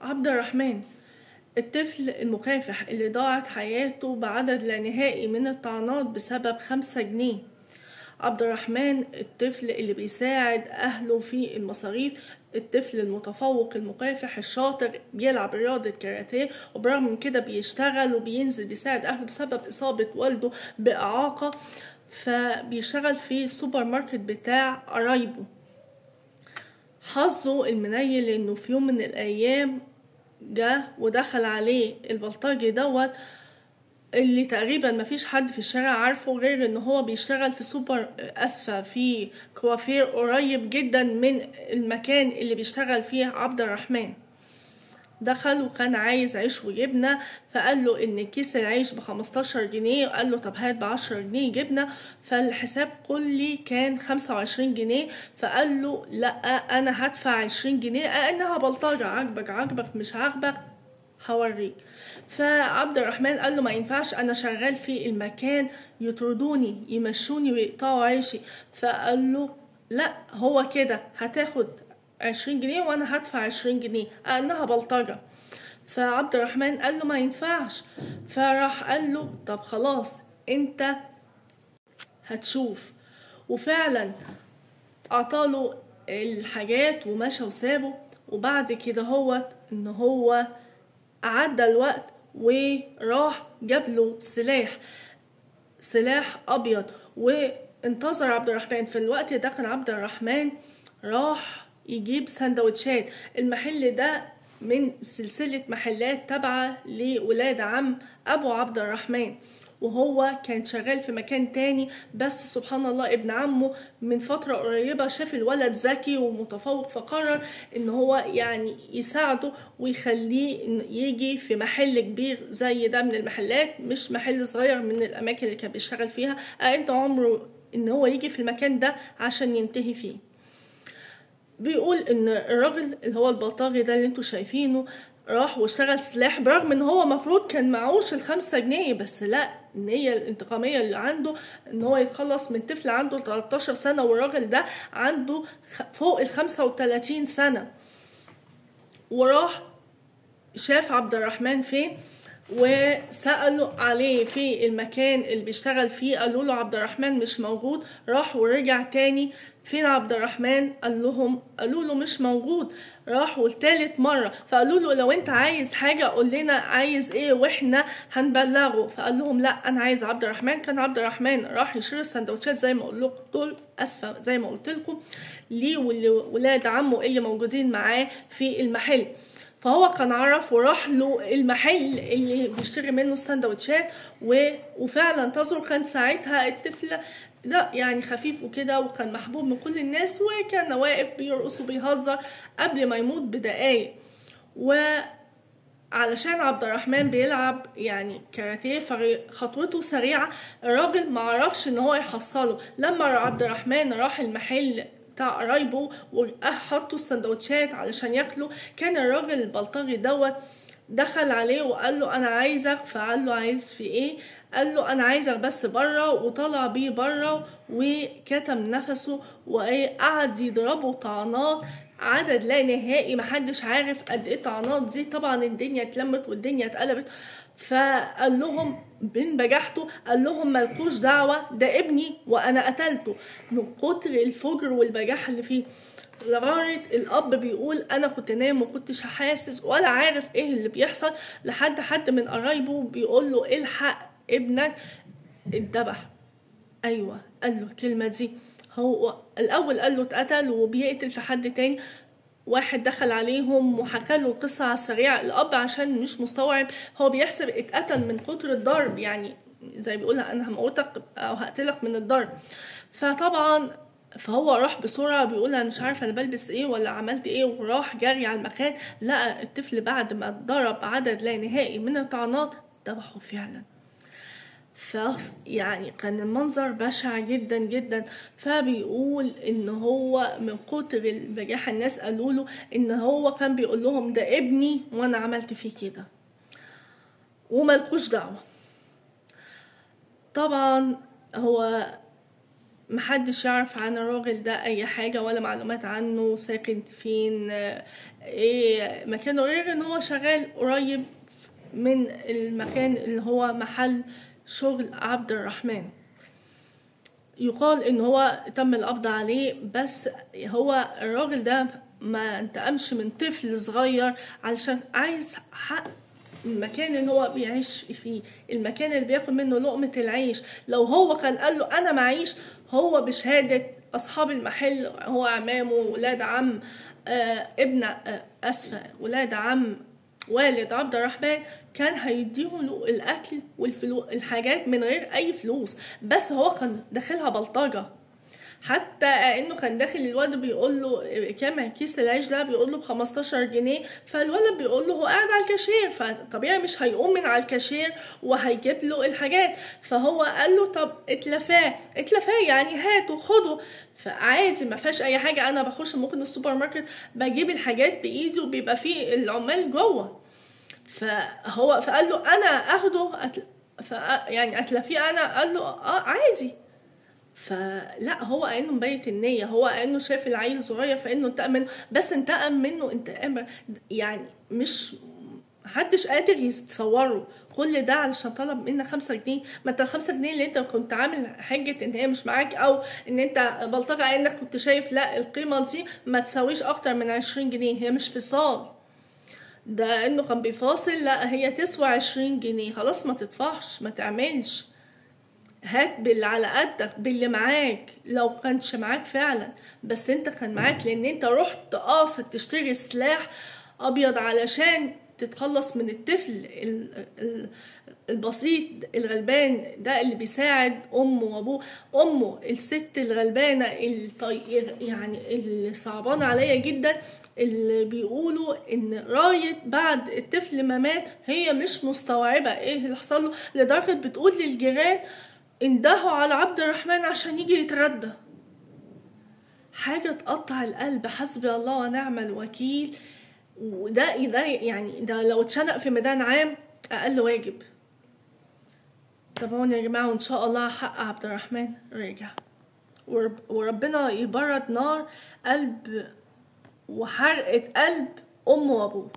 عبد الرحمن، الطفل المكافح اللي ضاعت حياته بعدد لا نهائي من الطعنات بسبب 5 جنيه. عبد الرحمن، الطفل اللي بيساعد أهله في المصاريف، الطفل المتفوق المكافح الشاطر، بيلعب رياضة كاراتيه وبرغم من كده بيشتغل وبينزل بيساعد أهله بسبب إصابة والده بإعاقة، فبيشتغل في السوبر ماركت بتاع قرايبه. حظه المنيل انه في يوم من الايام جه ودخل عليه البلطجي دوت اللي تقريبا مفيش حد في الشارع عارفه غير ان هو بيشتغل في في كوافير قريب جدا من المكان اللي بيشتغل فيه عبد الرحمن. دخل وكان عايز عيش وجبنة، فقال له ان كيس العيش ب15 جنيه، وقال له طب هات ب10 جنيه جبنة، فالحساب كلي كان 25 جنيه. فقال له لا، انا هدفع 20 جنيه، انها بلطجة، عاجبك مش عاجبك هوريك. فعبد الرحمن قال له ما ينفعش، انا شغال في المكان، يطردوني يمشوني ويقطعوا عيشي. فقال له لا، هو كده هتاخد 20 جنيه وانا هدفع 20 جنيه، انها بلطجة. فعبد الرحمن قال له ما ينفعش، فراح قال له طب خلاص انت هتشوف. وفعلا اعطاله الحاجات ومشى وسابه. وبعد كده هو عدى الوقت وراح جاب له سلاح ابيض وانتظر عبد الرحمن. في الوقت ده كان عبد الرحمن راح يجيب سندوتشات. المحل ده من سلسلة محلات تابعة لولاد عم ابو عبد الرحمن، وهو كان شغال في مكان تاني. بس سبحان الله ابن عمه من فترة قريبة شاف الولد ذكي ومتفوق، فقرر ان هو يعني يساعده ويخليه يجي في محل كبير زي ده من المحلات، مش محل صغير من الاماكن اللي كان بيشتغل فيها. انت عمره ان هو يجي في المكان ده عشان ينتهي فيه. بيقول ان الراجل اللي هو البلطجي ده اللي انتوا شايفينه راح واشتغل سلاح، برغم ان هو مفروض كان معوش ال5 جنيه، بس لا، النية الانتقامية اللي عنده ان هو يتخلص من طفل عنده 13 سنة والراجل ده عنده فوق ال35 سنة. وراح شاف عبد الرحمن فين وسألوا عليه في المكان اللي بيشتغل فيه، قالوا له عبد الرحمن مش موجود. راح ورجع تاني، فين عبد الرحمن؟ قالوا له مش موجود. راح والتالت مرة، فقالوا له لو انت عايز حاجة قول لنا عايز ايه واحنا هنبلغه. فقال لهم لا، انا عايز عبد الرحمن. كان عبد الرحمن راح يشتري السندوتشات زي ما قلت لكم ليه ولولاد عمه اللي موجودين معاه في المحل. فهو كان عرف وراح له المحل اللي بيشتري منه السندوتشات وفعلا انتظروا. كان ساعتها الطفل ده يعني خفيف وكده وكان محبوب من كل الناس، وكان واقف بيرقص وبيهزر قبل ما يموت بدقايق. وعلشان عبد الرحمن بيلعب يعني كاراتيه خطوته سريعة، الراجل معرفش ان هو يحصله. لما عبد الرحمن راح المحل بتاع قرايبه وحطوا السندوتشات علشان ياكلوا، كان الراجل البلطجي دوت دخل عليه وقال له انا عايزك. فقال له عايز في ايه؟ قال له انا عايزك بس بره، وطلع بيه بره وكتم نفسه وقعد يضربه طعنات عدد لا نهائي، محدش عارف قد ايه طعنات دي. طبعا الدنيا اتلمت والدنيا اتقلبت. فقال لهم بين بجحته، قال لهم مالكوش دعوة، ده ابني وانا قتلته، من كتر الفجر والبجاح اللي فيه. لغاية الاب بيقول انا كنت نايم وكنتش حاسس ولا عارف ايه اللي بيحصل، لحد حد من قرايبه بيقول له الحق ابنك اتذبح. ايوه، قال له الكلمة دي. هو الاول قال له اتقتل وبيقتل في حد تاني. واحد دخل عليهم وحكى له القصة على السريع. الأب عشان مش مستوعب، هو بيحسب اتقتل من كتر الضرب، يعني زي بيقولها أنا هموتك أو هقتلك من الضرب. فهو راح بسرعة، بيقول أنا مش عارفة أنا بلبس إيه ولا عملت إيه، وراح جري على المكان. لقى الطفل بعد ما اتضرب عدد لا نهائي من الطعنات ذبحه فعلا. يعني كان المنظر بشع جدا جدا. فبيقول ان هو من كتر البجاحة الناس قالوا له ان هو كان بيقول لهم ده ابني وانا عملت فيه كده وملكوش دعوة. طبعا هو محدش يعرف عن الراجل ده اي حاجة ولا معلومات عنه، ساكن فين، مكانه، غير ان هو شغال قريب من المكان اللي هو محل شغل عبد الرحمن. يقال ان هو تم القبض عليه، بس هو الراجل ده ما انتقمش من طفل صغير علشان عايز حق المكان اللي هو بيعيش فيه، المكان اللي بياخد منه لقمة العيش. لو هو كان قال له انا معيش، هو بشهادة اصحاب المحل، هو عمامه ولاد عم ولاد عم والد عبد الرحمن، كان هيديهم له الاكل الحاجات من غير اي فلوس. بس هو كان داخلها بلطجة، حتى انه كان داخل الولد بيقول له كام كيس العيش ده، بيقول له ب15 جنيه. فالولد بيقول له هو قاعد على الكاشير، فطبيعي مش هيقوم من على الكاشير وهيجيب له الحاجات. فهو قال له طب اتلفاه يعني هاته خده. فعادي ما فيهاش اي حاجه، انا بخش ممكن السوبر ماركت بجيب الحاجات بايدي وبيبقى فيه العمال جوه. فقال له انا اخده يعني اتلفيه انا. قال له عادي. فلا، هو كأنه مبيت النية، هو كأنه شاف العيل صغير فإنه انتقم منه، بس انتقم منه انتقام يعني مش محدش قادر يتصوره. كل ده علشان طلب منك 5 جنيه. ما انت ال5 جنيه اللي انت كنت عامل حجة ان هي مش معاك، او ان انت بلطجة انك كنت شايف لا القيمة دي ما تساويش اكتر من 20 جنيه، هي مش فصال. ده انه كان بيفاصل، لا هي تسوى 20 جنيه، خلاص ما تدفعش، ما تعملش، هات باللي على قدك باللي معاك. لو كانش معاك فعلا، بس انت كان معاك لان انت رحت قاصد تشتري سلاح ابيض علشان تتخلص من الطفل البسيط الغلبان ده اللي بيساعد امه وابوه. امه الست الغلبانه يعني اللي صعبان عليا جدا، اللي بيقولوا ان راية بعد الطفل ما مات هي مش مستوعبه ايه اللي حصل له، لدرجه بتقول للجيران اندهوا على عبد الرحمن عشان يجي يتردى. حاجة تقطع القلب. حسبي الله ونعم الوكيل. وده يعني ده لو اتشنق في ميدان عام اقل واجب. طبعا يا جماعة، وان شاء الله حق عبد الرحمن راجع، وربنا يبرد نار قلب وحرقة قلب امه وابوه.